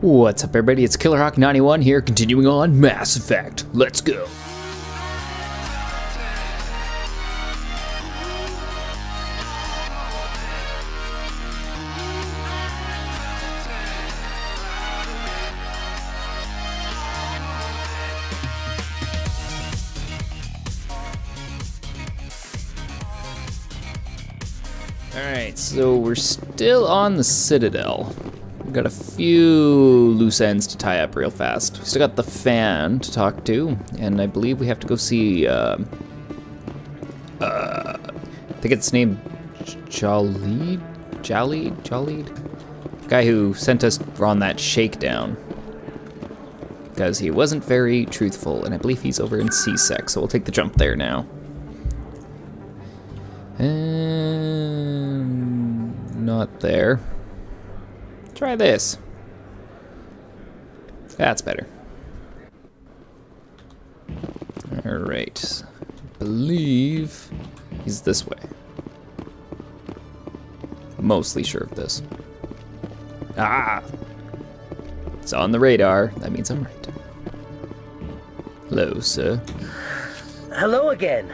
What's up, everybody? It's KillerHawk91 here, continuing on Mass Effect. Let's go. Alright, so we're still on the Citadel. We've got a few loose ends to tie up real fast. We still got the fan to talk to, and I believe we have to go see, I think it's named Jalid? Guy who sent us on that shakedown. Because he wasn't very truthful, and I believe he's over in CSEC, so we'll take the jump there now. And not there. Try this. That's better. Alright. I believe he's this way. Mostly sure of this. Ah! It's on the radar. That means I'm right. Hello, sir. Hello again.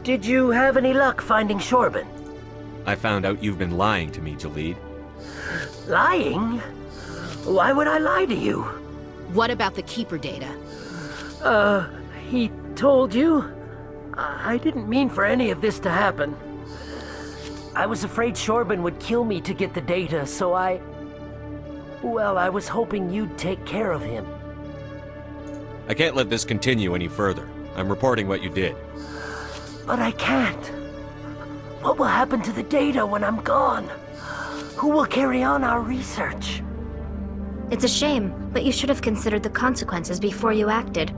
Did you have any luck finding Shorban? I found out you've been lying to me, Jalid. Lying? Why would I lie to you? What about the Keeper data? He told you? I didn't mean for any of this to happen. I was afraid Shorban would kill me to get the data, so I was hoping you'd take care of him. I can't let this continue any further. I'm reporting what you did. But I can't. What will happen to the data when I'm gone? Who will carry on our research? It's a shame, but you should have considered the consequences before you acted.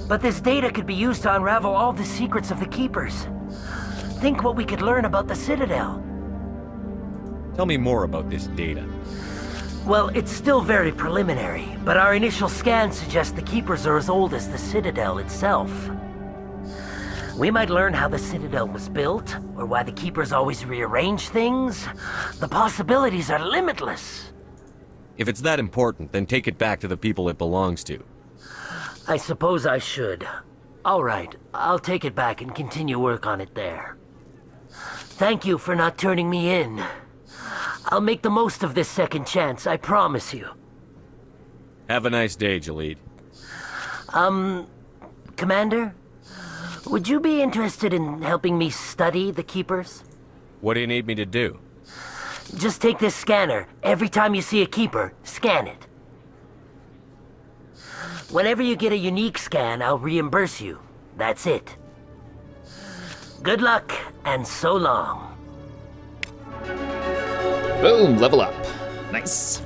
But this data could be used to unravel all the secrets of the Keepers. Think what we could learn about the Citadel. Tell me more about this data. Well, it's still very preliminary, but our initial scans suggest the Keepers are as old as the Citadel itself. We might learn how the Citadel was built, or why the Keepers always rearrange things. The possibilities are limitless. If it's that important, then take it back to the people it belongs to. I suppose I should. All right, I'll take it back and continue work on it there. Thank you for not turning me in. I'll make the most of this second chance, I promise you. Have a nice day, Jalid. Commander? Would you be interested in helping me study the Keepers? What do you need me to do? Just take this scanner. Every time you see a Keeper, scan it. Whenever you get a unique scan, I'll reimburse you. That's it. Good luck, and so long. Boom, level up. Nice.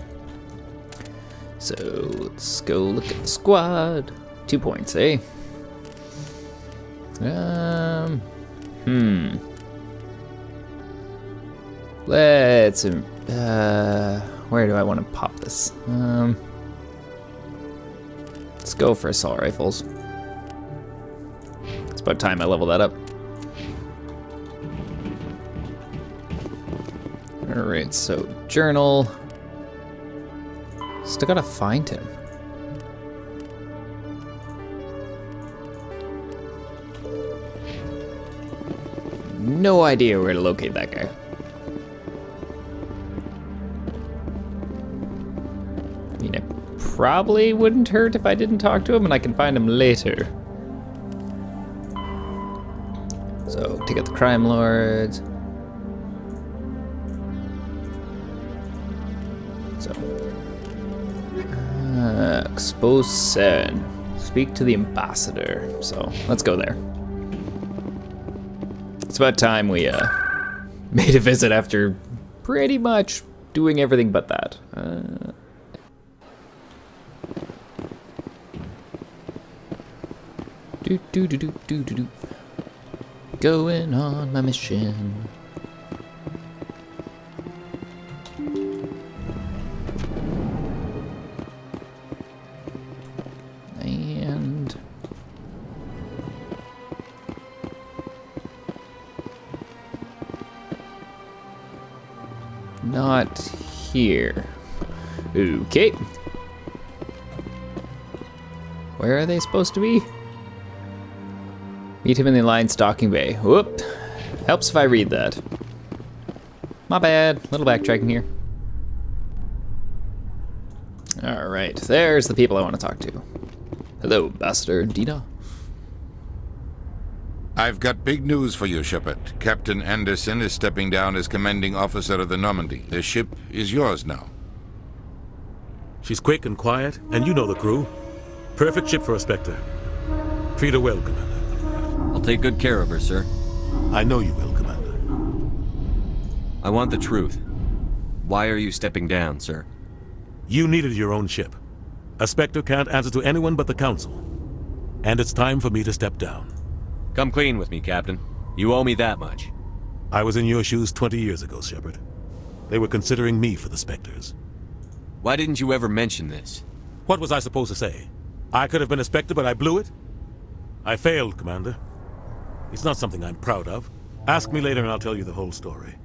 So, let's go look at the squad. 2 points, eh? Let's, where do I want to pop this? Let's go for assault rifles. It's about time I level that up. Alright, so journal. Still gotta find him. No idea where to locate that guy. I mean, it probably wouldn't hurt if I didn't talk to him and I can find him later. So, take out the crime lords. So, expose Sen. Speak to the ambassador. So, let's go there. It's about time we made a visit after pretty much doing everything but that. Going on my mission. And not here. Okay. Where are they supposed to be? Meet him in the Alliance docking bay. Whoop. Helps if I read that. My bad. Little backtracking here. Alright, there's the people I want to talk to. Hello, Ambassador Dina. I've got big news for you, Shepard. Captain Anderson is stepping down as commanding officer of the Normandy. The ship is yours now. She's quick and quiet, and you know the crew. Perfect ship for a Spectre. Treat her well, Commander. I'll take good care of her, sir. I know you will, Commander. I want the truth. Why are you stepping down, sir? You needed your own ship. A Spectre can't answer to anyone but the Council. And it's time for me to step down. Come clean with me, Captain. You owe me that much. I was in your shoes 20 years ago, Shepard. They were considering me for the Spectres. Why didn't you ever mention this? What was I supposed to say? I could have been a Spectre, but I blew it? I failed, Commander. It's not something I'm proud of. Ask me later and I'll tell you the whole story.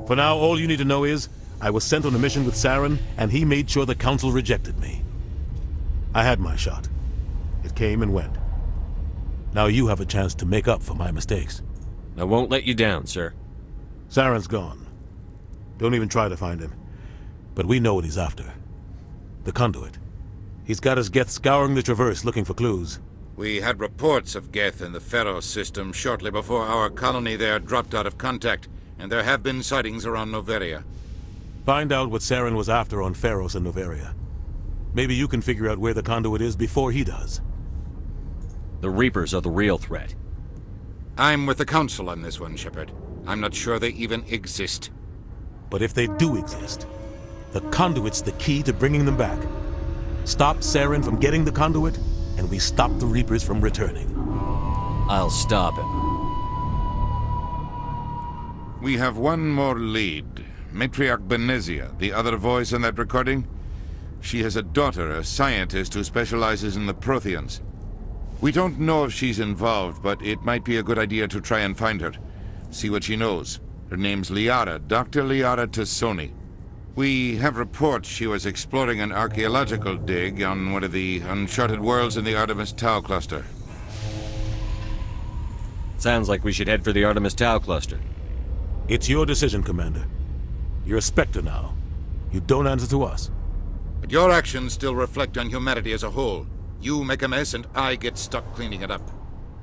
For now, all you need to know is, I was sent on a mission with Saren, and he made sure the Council rejected me. I had my shot. It came and went. Now you have a chance to make up for my mistakes. I won't let you down, sir. Saren's gone. Don't even try to find him. But we know what he's after. The conduit. He's got his Geth scouring the Traverse looking for clues. We had reports of Geth in the Pharaoh system shortly before our colony there dropped out of contact, and there have been sightings around Noveria. Find out what Saren was after on Pharos and Noveria. Maybe you can figure out where the conduit is before he does. The Reapers are the real threat. I'm with the Council on this one, Shepard. I'm not sure they even exist. But if they do exist, the conduit's the key to bringing them back. Stop Saren from getting the conduit, and we stop the Reapers from returning. I'll stop him. We have one more lead. Matriarch Benezia, the other voice in that recording. She has a daughter, a scientist who specializes in the Protheans. We don't know if she's involved, but it might be a good idea to try and find her. See what she knows. Her name's Liara, Dr. Liara Tassoni. We have reports she was exploring an archaeological dig on one of the uncharted worlds in the Artemis Tau cluster. Sounds like we should head for the Artemis Tau cluster. It's your decision, Commander. You're a Spectre now. You don't answer to us. But your actions still reflect on humanity as a whole. You make a mess and I get stuck cleaning it up.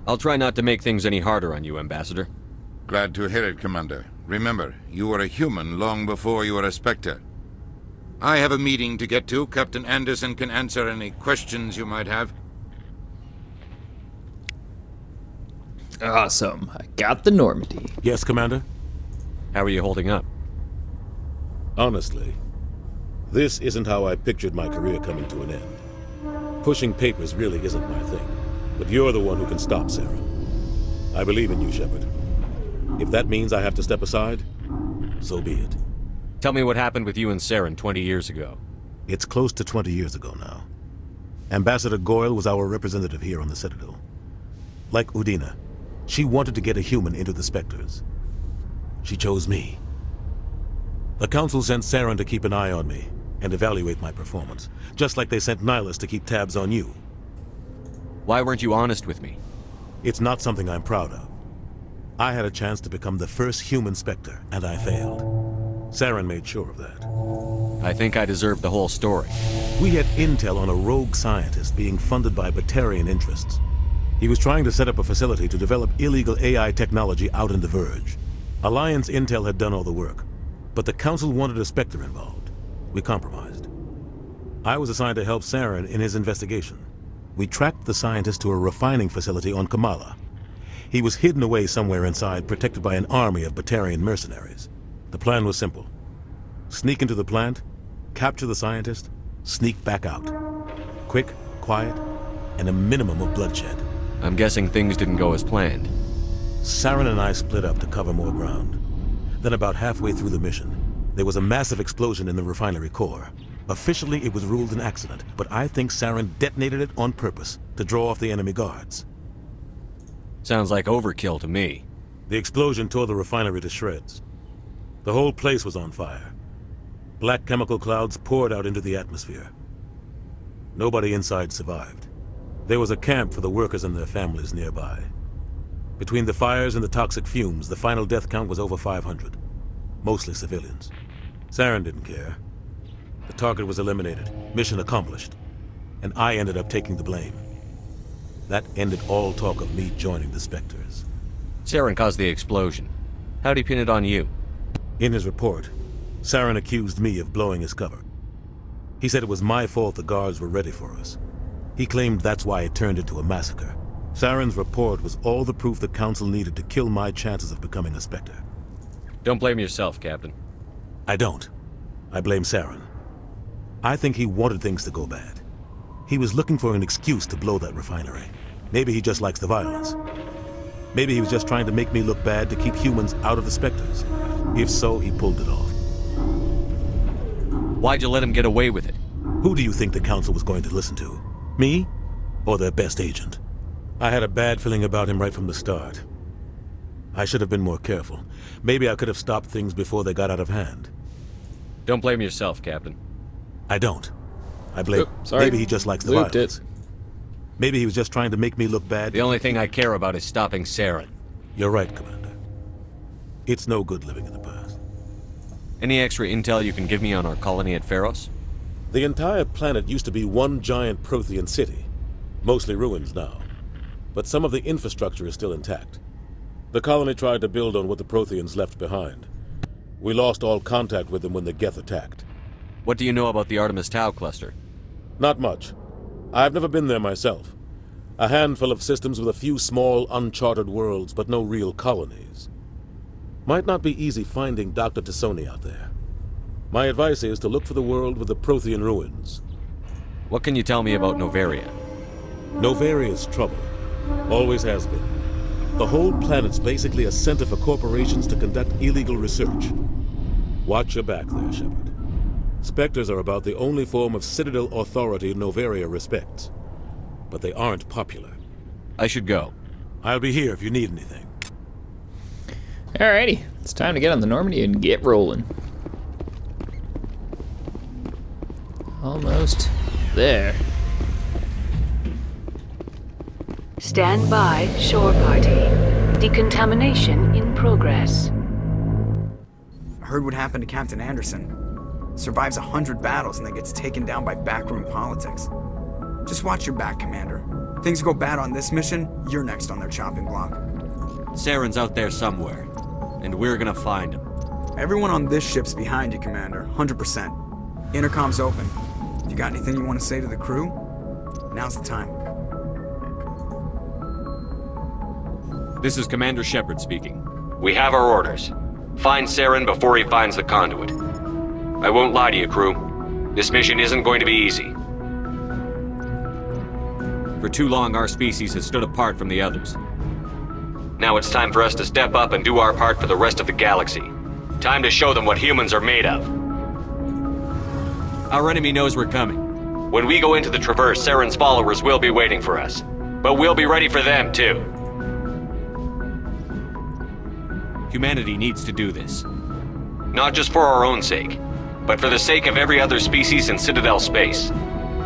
I'll try not to make things any harder on you, Ambassador. Glad to hear it, Commander. Remember, you were a human long before you were a Spectre. I have a meeting to get to. Captain Anderson can answer any questions you might have. Awesome. I got the Normandy. Yes, Commander? How are you holding up? Honestly, this isn't how I pictured my career coming to an end. Pushing papers really isn't my thing, but you're the one who can stop Saren. I believe in you, Shepard. If that means I have to step aside, so be it. Tell me what happened with you and Saren 20 years ago. It's close to 20 years ago now. Ambassador Goyle was our representative here on the Citadel. Like Udina, she wanted to get a human into the Spectres. She chose me. The Council sent Saren to keep an eye on me and evaluate my performance, just like they sent Nihilus to keep tabs on you. Why weren't you honest with me? It's not something I'm proud of. I had a chance to become the first human Spectre, and I failed. Saren made sure of that. I think I deserve the whole story. We had intel on a rogue scientist being funded by Batarian interests. He was trying to set up a facility to develop illegal AI technology out in the Verge. Alliance intel had done all the work, but the Council wanted a Spectre involved. We compromised. I was assigned to help Saren in his investigation. We tracked the scientist to a refining facility on Kamala. He was hidden away somewhere inside, protected by an army of Batarian mercenaries. The plan was simple. Sneak into the plant, capture the scientist, sneak back out. Quick, quiet, and a minimum of bloodshed. I'm guessing things didn't go as planned. Saren and I split up to cover more ground. Then about halfway through the mission, there was a massive explosion in the refinery core. Officially, it was ruled an accident, but I think Saren detonated it on purpose to draw off the enemy guards. Sounds like overkill to me. The explosion tore the refinery to shreds. The whole place was on fire. Black chemical clouds poured out into the atmosphere. Nobody inside survived. There was a camp for the workers and their families nearby. Between the fires and the toxic fumes, the final death count was over 500. Mostly civilians. Saren didn't care. The target was eliminated, mission accomplished. And I ended up taking the blame. That ended all talk of me joining the Spectres. Saren caused the explosion. How'd he pin it on you? In his report, Saren accused me of blowing his cover. He said it was my fault the guards were ready for us. He claimed that's why it turned into a massacre. Saren's report was all the proof the Council needed to kill my chances of becoming a Spectre. Don't blame yourself, Captain. I don't. I blame Saren. I think he wanted things to go bad. He was looking for an excuse to blow that refinery. Maybe he just likes the violence. Maybe he was just trying to make me look bad to keep humans out of the Spectres. If so, he pulled it off. Why'd you let him get away with it? Who do you think the Council was going to listen to? Me? Or their best agent? I had a bad feeling about him right from the start. I should have been more careful. Maybe I could have stopped things before they got out of hand. Don't blame yourself, Captain. I don't. I blame... Sorry. Maybe he just likes the Looped violence. it. Maybe he was just trying to make me look bad. The only thing I care about is stopping Saren. You're right, Commander. It's no good living in the past. Any extra intel you can give me on our colony at Pharos? The entire planet used to be one giant Prothean city. Mostly ruins now. But some of the infrastructure is still intact. The colony tried to build on what the Protheans left behind. We lost all contact with them when the Geth attacked. What do you know about the Artemis Tau cluster? Not much. I've never been there myself. A handful of systems with a few small, uncharted worlds, but no real colonies. Might not be easy finding Dr. Tassoni out there. My advice is to look for the world with the Prothean ruins. What can you tell me about Novaria? Novaria's trouble. Always has been. The whole planet's basically a center for corporations to conduct illegal research. Watch your back there, Shepard. Spectres are about the only form of Citadel authority Novaria respects. But they aren't popular. I should go. I'll be here if you need anything. Alrighty, it's time to get on the Normandy and get rolling. Almost there. Stand by, shore party. Decontamination in progress. I heard what happened to Captain Anderson. Survives 100 battles and then gets taken down by backroom politics. Just watch your back, Commander. Things go bad on this mission, you're next on their chopping block. Saren's out there somewhere, and we're gonna find him. Everyone on this ship's behind you, Commander, 100%. Intercom's open. If you got anything you want to say to the crew, now's the time. This is Commander Shepard speaking. We have our orders. Find Saren before he finds the conduit. I won't lie to you, crew. This mission isn't going to be easy. For too long, our species has stood apart from the others. Now it's time for us to step up and do our part for the rest of the galaxy. Time to show them what humans are made of. Our enemy knows we're coming. When we go into the Traverse, Saren's followers will be waiting for us. But we'll be ready for them, too. Humanity needs to do this. Not just for our own sake, but for the sake of every other species in Citadel space.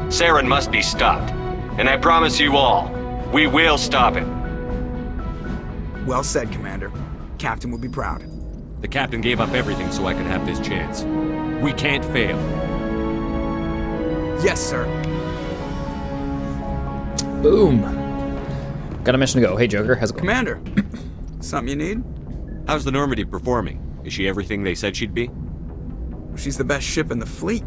Saren must be stopped. And I promise you all, we will stop him. Well said, Commander. Captain will be proud. The captain gave up everything so I could have this chance. We can't fail. Yes, sir. Boom. Got a mission to go. Hey, Joker, how's it going? Commander, something you need? How's the Normandy performing? Is she everything they said she'd be? She's the best ship in the fleet.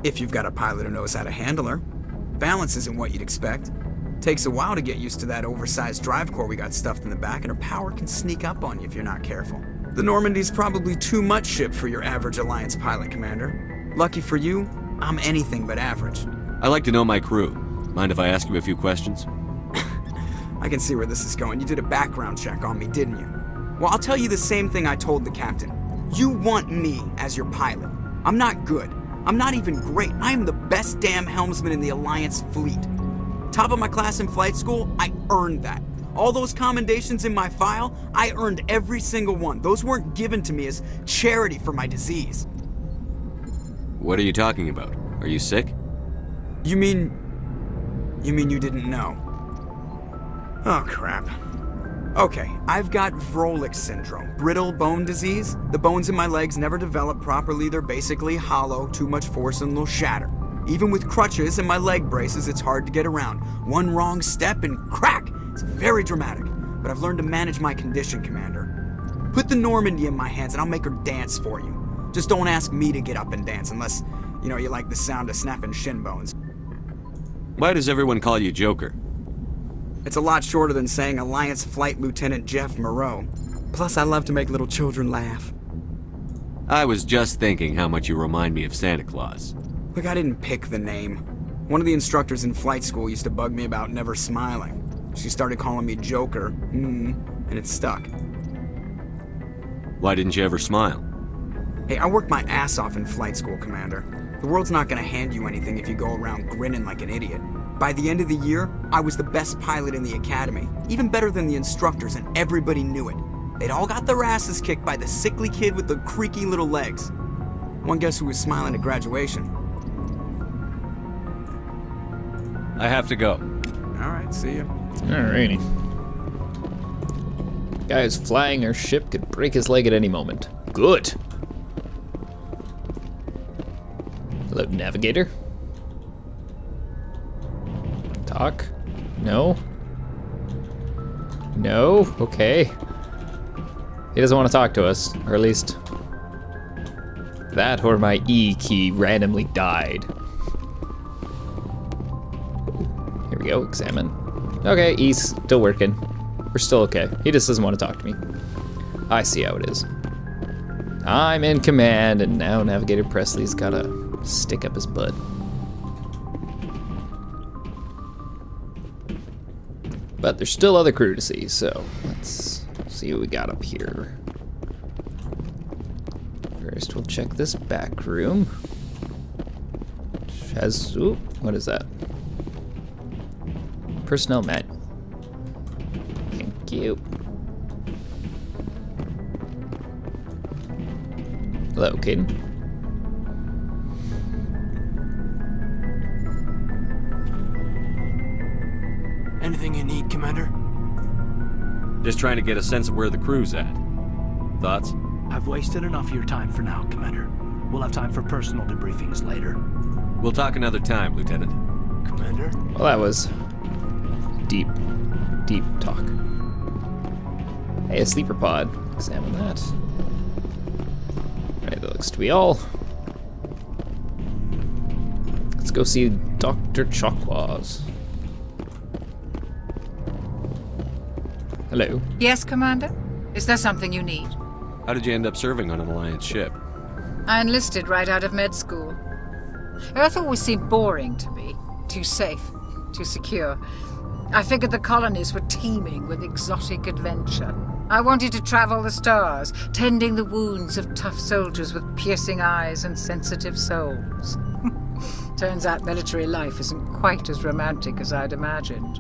If you've got a pilot who knows how to handle her. Balance isn't what you'd expect. Takes a while to get used to that oversized drive core we got stuffed in the back, and her power can sneak up on you if you're not careful. The Normandy's probably too much ship for your average Alliance pilot, Commander. Lucky for you, I'm anything but average. I like to know my crew. Mind if I ask you a few questions? I can see where this is going. You did a background check on me, didn't you? Well, I'll tell you the same thing I told the captain. You want me as your pilot. I'm not good. I'm not even great. I am the best damn helmsman in the Alliance fleet. Top of my class in flight school, I earned that. All those commendations in my file, I earned every single one. Those weren't given to me as charity for my disease. What are you talking about? Are you sick? You mean you didn't know? Oh, crap. Okay, I've got Vrolik syndrome, brittle bone disease. The bones in my legs never develop properly. They're basically hollow, too much force and they'll shatter. Even with crutches and my leg braces, it's hard to get around. One wrong step and crack! It's very dramatic, but I've learned to manage my condition, Commander. Put the Normandy in my hands and I'll make her dance for you. Just don't ask me to get up and dance unless, you like the sound of snapping shin bones. Why does everyone call you Joker? It's a lot shorter than saying Alliance Flight Lieutenant Jeff Moreau. Plus, I love to make little children laugh. I was just thinking how much you remind me of Santa Claus. Look, I didn't pick the name. One of the instructors in flight school used to bug me about never smiling. She started calling me Joker, and it stuck. Why didn't you ever smile? Hey, I worked my ass off in flight school, Commander. The world's not gonna hand you anything if you go around grinning like an idiot. By the end of the year, I was the best pilot in the academy, even better than the instructors, and everybody knew it. They'd all got their asses kicked by the sickly kid with the creaky little legs. One guess who was smiling at graduation? I have to go. Alright, see ya. Alrighty. Guy who's flying our ship could break his leg at any moment. Good. Hello, navigator. Talk? No? No? Okay. He doesn't want to talk to us, or at least that or my E key randomly died. Here we go, examine. Okay, E's still working. We're still okay. He just doesn't want to talk to me. I see how it is. I'm in command, and now Navigator Presley's gotta stick up his butt. But there's still other crew to see, so let's see what we got up here. First, we'll check this back room. Which has, ooh, what is that? Personnel manual. Thank you. Hello, Caden. Anything you need, Commander? Just trying to get a sense of where the crew's at. Thoughts? I've wasted enough of your time for now, Commander. We'll have time for personal debriefings later. We'll talk another time, Lieutenant. Commander? Well, that was deep talk. Hey, a sleeper pod. Examine that. Alright, that looks to be all. Let's go see Dr. Chokwas. Hello. Yes, Commander? Is there something you need? How did you end up serving on an Alliance ship? I enlisted right out of med school. Earth always seemed boring to me. Too safe, too secure. I figured the colonies were teeming with exotic adventure. I wanted to travel the stars, tending the wounds of tough soldiers with piercing eyes and sensitive souls. Turns out military life isn't quite as romantic as I'd imagined.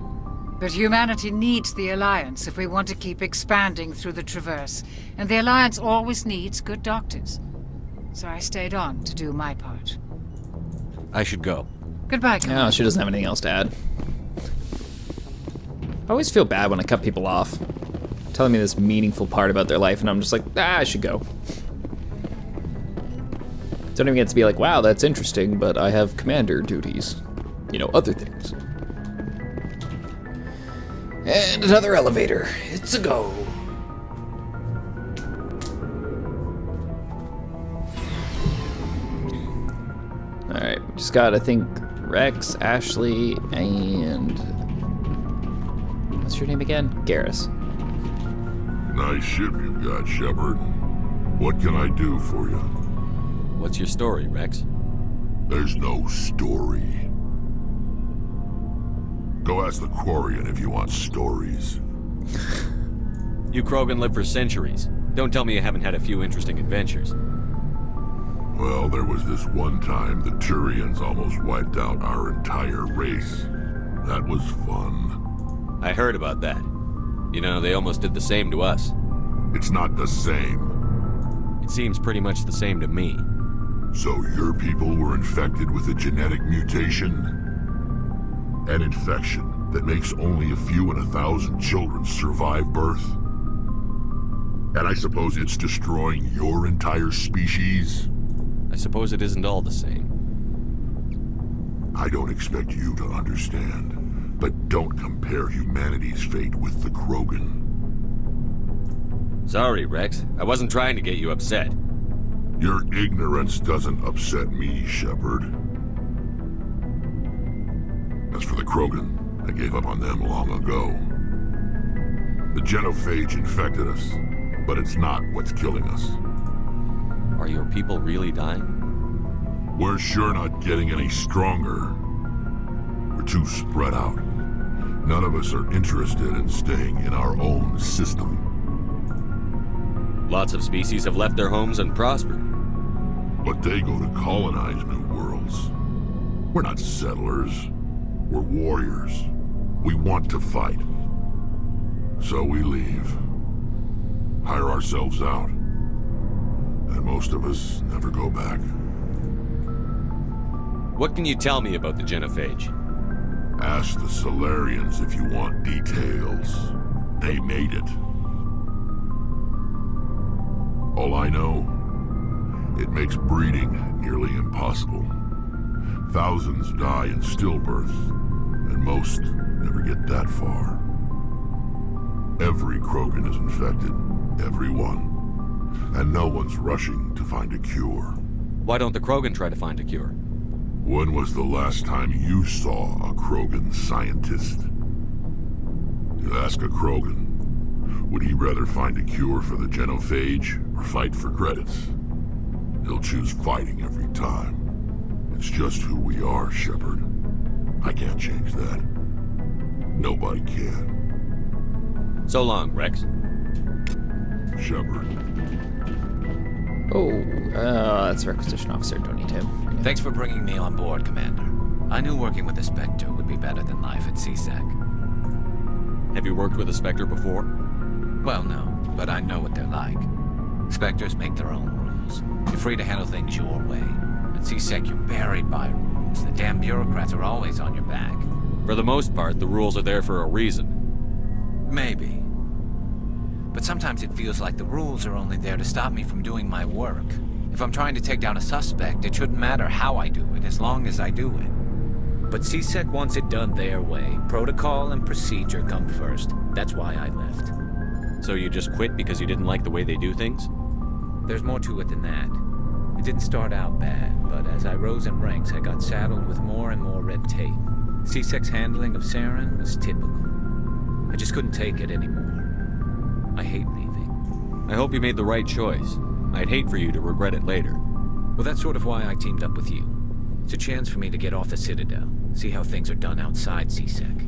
But humanity needs the Alliance if we want to keep expanding through the Traverse, and the Alliance always needs good doctors. So I stayed on to do my part. I should go. Goodbye, Commander. No, she doesn't have anything else to add. I always feel bad when I cut people off, telling me this meaningful part about their life, and I'm just like, I should go. Don't even get to be like, wow, that's interesting, but I have commander duties. You know, other things. And another elevator. It's a go. Alright, we just got, I think, Rex, Ashley, and... what's your name again? Garrus. Nice ship you've got, Shepard. What can I do for you? What's your story, Rex? There's no story. Go ask the Quarian if you want stories. You Krogan lived for centuries. Don't tell me you haven't had a few interesting adventures. Well, there was this one time the Turians almost wiped out our entire race. That was fun. I heard about that. You know, they almost did the same to us. It's not the same. It seems pretty much the same to me. So your people were infected with a genetic mutation? An infection. that makes only a few in 1,000 children survive birth? And I suppose it's destroying your entire species? I suppose it isn't all the same. I don't expect you to understand, but don't compare humanity's fate with the Krogan. Sorry, Rex. I wasn't trying to get you upset. Your ignorance doesn't upset me, Shepard. As for the Krogan, I gave up on them long ago. The genophage infected us, but it's not what's killing us. Are your people really dying? We're sure not getting any stronger. We're too spread out. None of us are interested in staying in our own system. Lots of species have left their homes and prospered. But they go to colonize new worlds. We're not settlers. We're warriors. We want to fight. So we leave. Hire ourselves out. And most of us never go back. What can you tell me about the genophage? Ask the Solarians if you want details. They made it. All I know, it makes breeding nearly impossible. Thousands die in stillbirth, and most never get that far. Every Krogan is infected, every one. And no one's rushing to find a cure. Why don't the Krogan try to find a cure? When was the last time you saw a Krogan scientist? You ask a Krogan, would he rather find a cure for the genophage or fight for credits? He'll choose fighting every time. It's just who we are, Shepard. I can't change that. Nobody can. So long, Rex. Shepard. Oh, that's Requisition Officer 22. Thanks for bringing me on board, Commander. I knew working with a Spectre would be better than life at CSEC. Have you worked with a Spectre before? Well, no, but I know what they're like. Spectres make their own rules. You're free to handle things your way. At CSEC, you're buried by rules. The damn bureaucrats are always on your back. For the most part, the rules are there for a reason. Maybe. But sometimes it feels like the rules are only there to stop me from doing my work. If I'm trying to take down a suspect, it shouldn't matter how I do it, as long as I do it. But CSEC wants it done their way. Protocol and procedure come first. That's why I left. So you just quit because you didn't like the way they do things? There's more to it than that. It didn't start out bad, but as I rose in ranks, I got saddled with more and more red tape. CSEC's handling of Saren was typical. I just couldn't take it anymore. I hate leaving. I hope you made the right choice. I'd hate for you to regret it later. Well, that's sort of why I teamed up with you. It's a chance for me to get off the Citadel, see how things are done outside CSEC.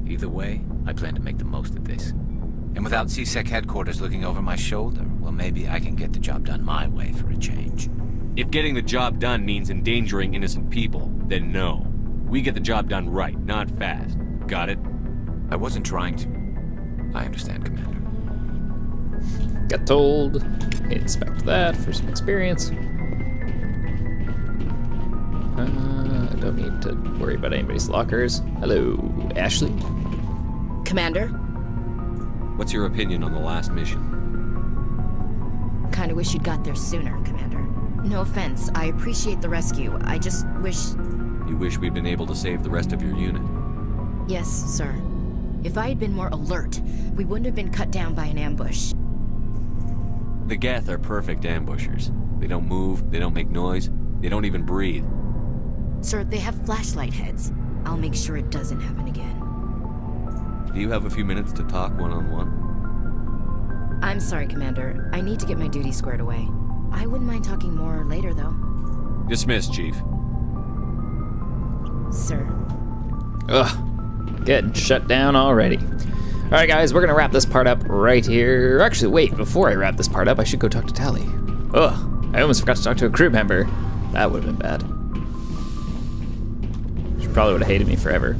Either way, I plan to make the most of this. And without CSEC headquarters looking over my shoulder, well, maybe I can get the job done my way for a change. If getting the job done means endangering innocent people, then no. We get the job done right, not fast. Got it? I wasn't trying to. I understand, Commander. Got told. Inspect that for some experience. I don't need to worry about anybody's lockers. Hello, Ashley. Commander? What's your opinion on the last mission? Kinda wish you'd got there sooner, Commander. No offense, I appreciate the rescue. I just wish... You wish we'd been able to save the rest of your unit? Yes, sir. If I had been more alert, we wouldn't have been cut down by an ambush. The Geth are perfect ambushers. They don't move, they don't make noise, they don't even breathe. Sir, they have flashlight heads. I'll make sure it doesn't happen again. Do you have a few minutes to talk one-on-one? I'm sorry, Commander. I need to get my duty squared away. I wouldn't mind talking more later, though. Dismissed, Chief. Sir. Ugh. Getting shut down already. Alright guys, we're gonna wrap this part up right here. Actually, wait, before I wrap this part up, I should go talk to Tally. Ugh, I almost forgot to talk to a crew member. That would have been bad. She probably would have hated me forever.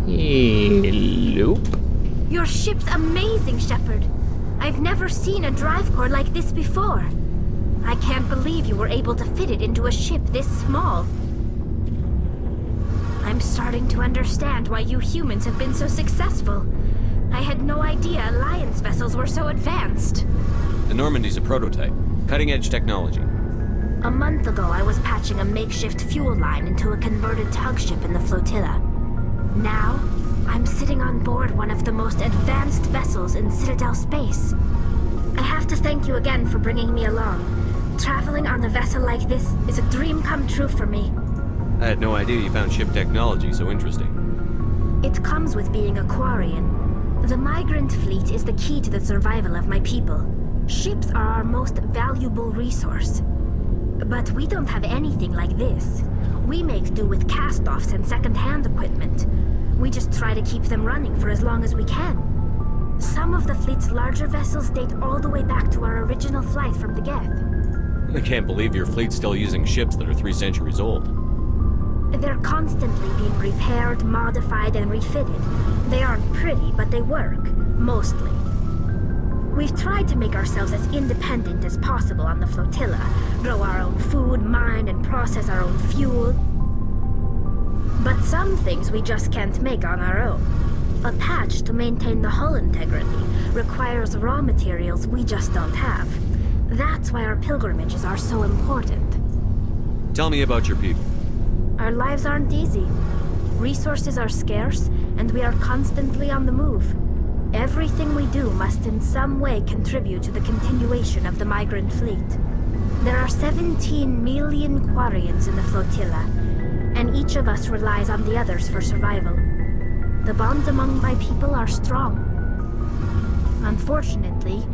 Hello? Your ship's amazing, Shepard. I've never seen a drive core like this before. I can't believe you were able to fit it into a ship this small. I'm starting starting to understand why you humans have been so successful. I had no idea Alliance vessels were so advanced. The Normandy's a prototype. Cutting-edge technology. A month ago, I was patching a makeshift fuel line into a converted tug ship in the flotilla. Now, I'm sitting on board one of the most advanced vessels in Citadel space. I have to thank you again for bringing me along. Traveling on a vessel like this is a dream come true for me. I had no idea you found ship technology so interesting. It comes with being a Quarian. The migrant fleet is the key to the survival of my people. Ships are our most valuable resource. But we don't have anything like this. We make do with cast-offs and second-hand equipment. We just try to keep them running for as long as we can. Some of the fleet's larger vessels date all the way back to our original flight from the Geth. I can't believe your fleet's still using ships that are 3 centuries old. They're constantly being repaired, modified, and refitted. They aren't pretty, but they work. Mostly. We've tried to make ourselves as independent as possible on the flotilla, grow our own food, mine, and process our own fuel. But some things we just can't make on our own. A patch to maintain the hull integrity requires raw materials we just don't have. That's why our pilgrimages are so important. Tell me about your people. Our lives aren't easy. Resources are scarce, and we are constantly on the move. Everything we do must in some way contribute to the continuation of the migrant fleet. There are 17 million Quarians in the flotilla, and each of us relies on the others for survival. The bonds among my people are strong. Unfortunately,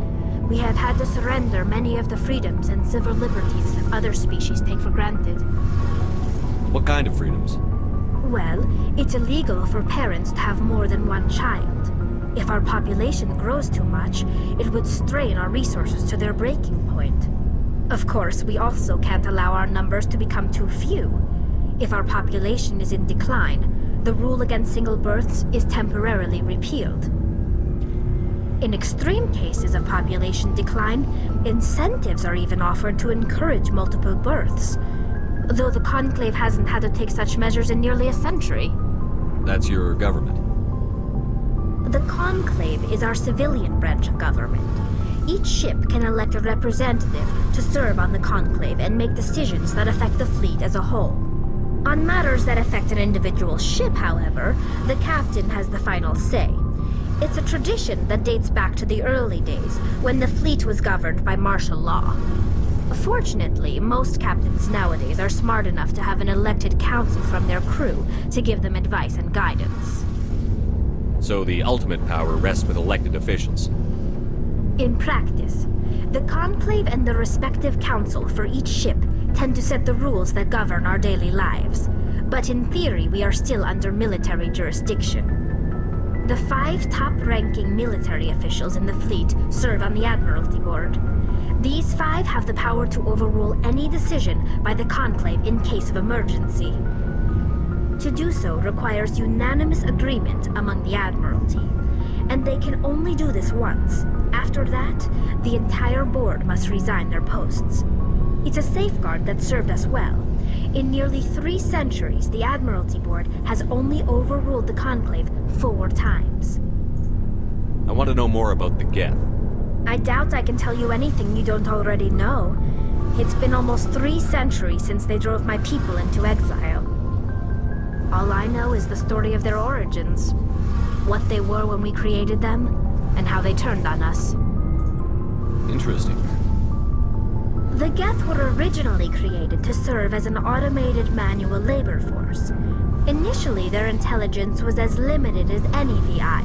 we have had to surrender many of the freedoms and civil liberties other species take for granted. What kind of freedoms? Well, it's illegal for parents to have more than one child. If our population grows too much, it would strain our resources to their breaking point. Of course, we also can't allow our numbers to become too few. If our population is in decline, the rule against single births is temporarily repealed. In extreme cases of population decline, incentives are even offered to encourage multiple births, though the Conclave hasn't had to take such measures in nearly a century. That's your government. The Conclave is our civilian branch of government. Each ship can elect a representative to serve on the Conclave and make decisions that affect the fleet as a whole. On matters that affect an individual ship, however, the captain has the final say. It's a tradition that dates back to the early days, when the fleet was governed by martial law. Fortunately, most captains nowadays are smart enough to have an elected council from their crew to give them advice and guidance. So the ultimate power rests with elected officials. In practice, the Conclave and the respective council for each ship tend to set the rules that govern our daily lives. But in theory, we are still under military jurisdiction. The 5 top-ranking military officials in the fleet serve on the Admiralty Board. These 5 have the power to overrule any decision by the Conclave in case of emergency. To do so requires unanimous agreement among the Admiralty, and they can only do this once. After that, the entire board must resign their posts. It's a safeguard that served us well. In nearly 3 centuries, the Admiralty Board has only overruled the Conclave 4 times. I want to know more about the Geth. I doubt I can tell you anything you don't already know. It's been almost 3 centuries since they drove my people into exile. All I know is the story of their origins, what they were when we created them, and how they turned on us. Interesting. The Geth were originally created to serve as an automated manual labor force. Initially, their intelligence was as limited as any VI.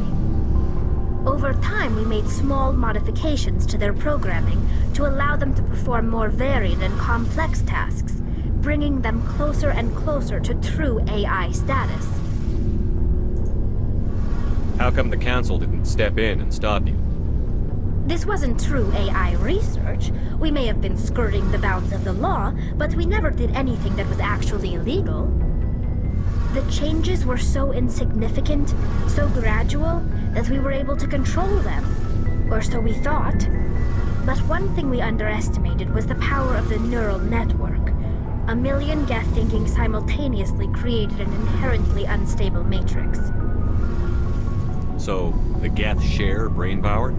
Over time, we made small modifications to their programming to allow them to perform more varied and complex tasks, bringing them closer and closer to true AI status. How come the Council didn't step in and stop you? This wasn't true AI research. We may have been skirting the bounds of the law, but we never did anything that was actually illegal. The changes were so insignificant, so gradual, that we were able to control them. Or so we thought. But one thing we underestimated was the power of the neural network. A million Geth thinking simultaneously created an inherently unstable matrix. So, the Geth share brain power?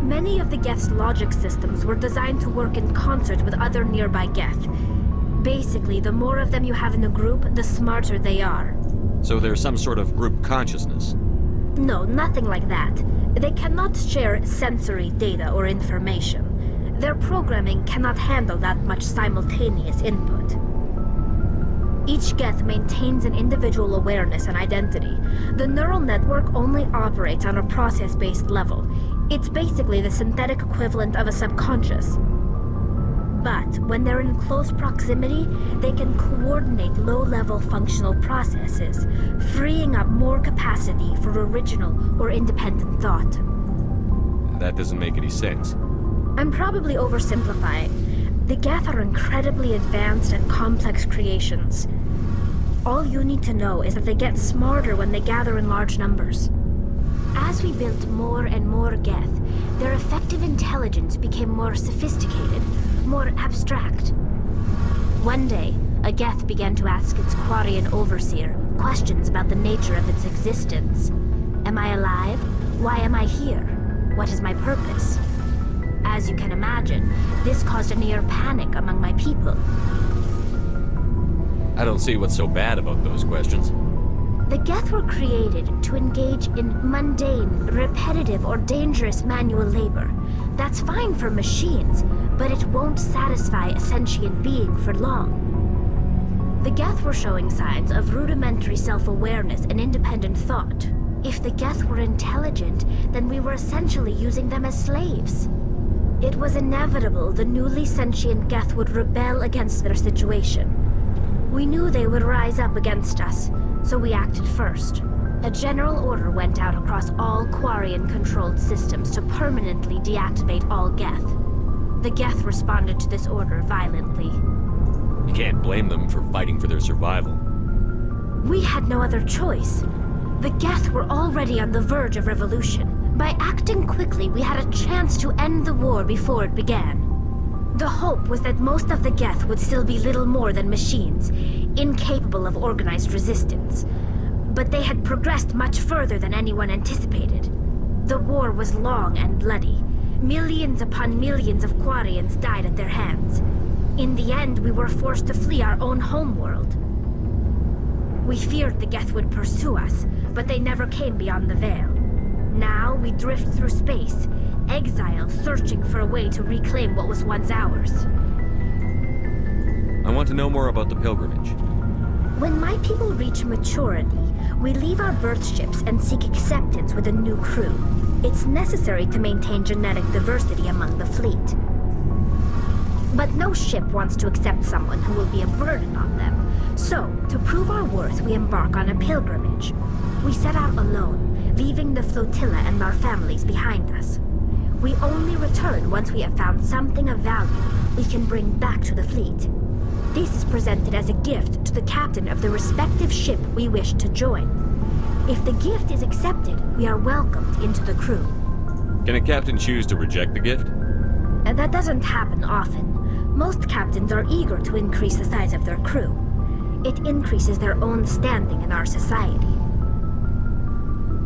Many of the Geth's logic systems were designed to work in concert with other nearby Geth. Basically, the more of them you have in a group, the smarter they are. So there's some sort of group consciousness? No, nothing like that. They cannot share sensory data or information. Their programming cannot handle that much simultaneous input. Each Geth maintains an individual awareness and identity. The neural network only operates on a process-based level. It's basically the synthetic equivalent of a subconscious. But when they're in close proximity, they can coordinate low-level functional processes, freeing up more capacity for original or independent thought. That doesn't make any sense. I'm probably oversimplifying. The Geth are incredibly advanced and complex creations. All you need to know is that they get smarter when they gather in large numbers. As we built more and more Geth, their effective intelligence became more sophisticated, more abstract. One day, a Geth began to ask its Quarian overseer questions about the nature of its existence. Am I alive? Why am I here? What is my purpose? As you can imagine, this caused a near panic among my people. I don't see what's so bad about those questions. The Geth were created to engage in mundane, repetitive, or dangerous manual labor. That's fine for machines, but it won't satisfy a sentient being for long. The Geth were showing signs of rudimentary self-awareness and independent thought. If the Geth were intelligent, then we were essentially using them as slaves. It was inevitable the newly sentient Geth would rebel against their situation. We knew they would rise up against us, so we acted first. A general order went out across all Quarian-controlled systems to permanently deactivate all Geth. The Geth responded to this order violently. You can't blame them for fighting for their survival. We had no other choice. The Geth were already on the verge of revolution. By acting quickly, we had a chance to end the war before it began. The hope was that most of the Geth would still be little more than machines, incapable of organized resistance. But they had progressed much further than anyone anticipated. The war was long and bloody. Millions upon millions of Quarians died at their hands. In the end, we were forced to flee our own homeworld. We feared the Geth would pursue us, but they never came beyond the Veil. Now we drift through space, exile, searching for a way to reclaim what was once ours. I want to know more about the pilgrimage. When my people reach maturity, we leave our birth ships and seek acceptance with a new crew. It's necessary to maintain genetic diversity among the fleet. But no ship wants to accept someone who will be a burden on them. So, to prove our worth, we embark on a pilgrimage. We set out alone, leaving the flotilla and our families behind us. We only return once we have found something of value we can bring back to the fleet. This is presented as a gift to the captain of the respective ship we wish to join. If the gift is accepted, we are welcomed into the crew. Can a captain choose to reject the gift? That doesn't happen often. Most captains are eager to increase the size of their crew. It increases their own standing in our society.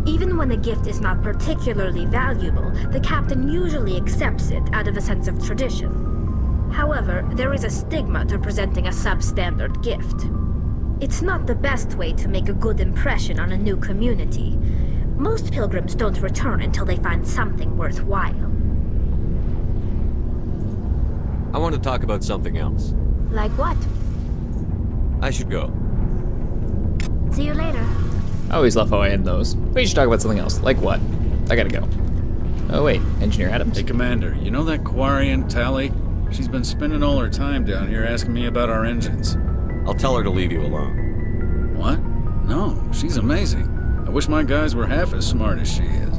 Even when the gift is not particularly valuable, the captain usually accepts it out of a sense of tradition. However, there is a stigma to presenting a substandard gift. It's not the best way to make a good impression on a new community. Most pilgrims don't return until they find something worthwhile. I want to talk about something else. Like what? I should go. See you later. I always love how I end those. We should talk about something else. Like what? I gotta go. Oh wait, Engineer Adams? Hey Commander, you know that Quarian Tally? She's been spending all her time down here asking me about our engines. I'll tell her to leave you alone. What? No, she's amazing. I wish my guys were half as smart as she is.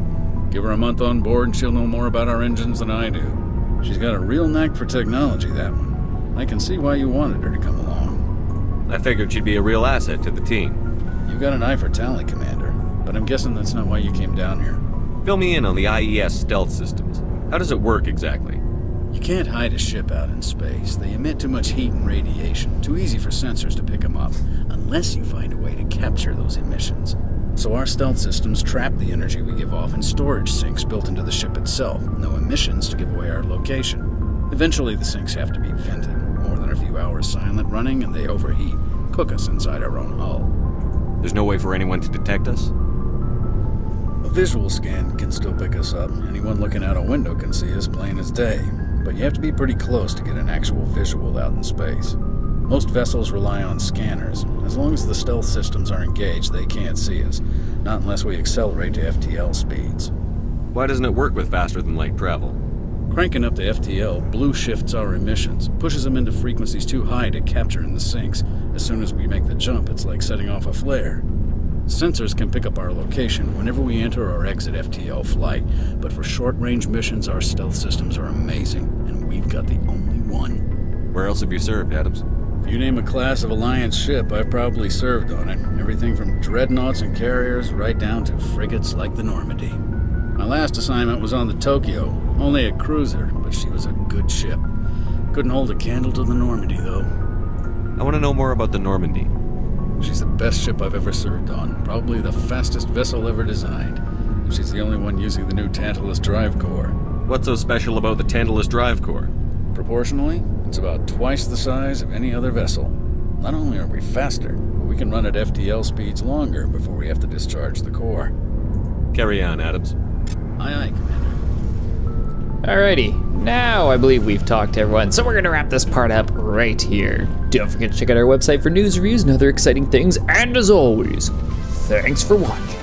Give her a month on board and she'll know more about our engines than I do. She's got a real knack for technology, that one. I can see why you wanted her to come along. I figured she'd be a real asset to the team. You've got an eye for Tally, Commander, but I'm guessing that's not why you came down here. Fill me in on the IES stealth systems. How does it work exactly? You can't hide a ship out in space. They emit too much heat and radiation, too easy for sensors to pick them up, unless you find a way to capture those emissions. So our stealth systems trap the energy we give off in storage sinks built into the ship itself, no emissions to give away our location. Eventually the sinks have to be vented. More than a few hours silent running and they overheat, cook us inside our own hull. There's no way for anyone to detect us? A visual scan can still pick us up. Anyone looking out a window can see us plain as day. But you have to be pretty close to get an actual visual out in space. Most vessels rely on scanners. As long as the stealth systems are engaged, they can't see us. Not unless we accelerate to FTL speeds. Why doesn't it work with faster-than-light travel? Cranking up to FTL blue shifts our emissions, pushes them into frequencies too high to capture in the sinks. As soon as we make the jump, it's like setting off a flare. Sensors can pick up our location whenever we enter or exit FTL flight, but for short-range missions, our stealth systems are amazing, and we've got the only one. Where else have you served, Adams? If you name a class of Alliance ship, I've probably served on it. Everything from dreadnoughts and carriers right down to frigates like the Normandy. My last assignment was on the Tokyo, only a cruiser, but she was a good ship. Couldn't hold a candle to the Normandy, though. I want to know more about the Normandy. She's the best ship I've ever served on, probably the fastest vessel ever designed. And she's the only one using the new Tantalus drive core. What's so special about the Tantalus drive core? Proportionally, it's about twice the size of any other vessel. Not only are we faster, but we can run at FTL speeds longer before we have to discharge the core. Carry on, Adams. Aye, aye, Commander. Alrighty, now I believe we've talked to everyone, so we're gonna wrap this part up right here. Don't forget to check out our website for news, reviews, and other exciting things, and as always, thanks for watching.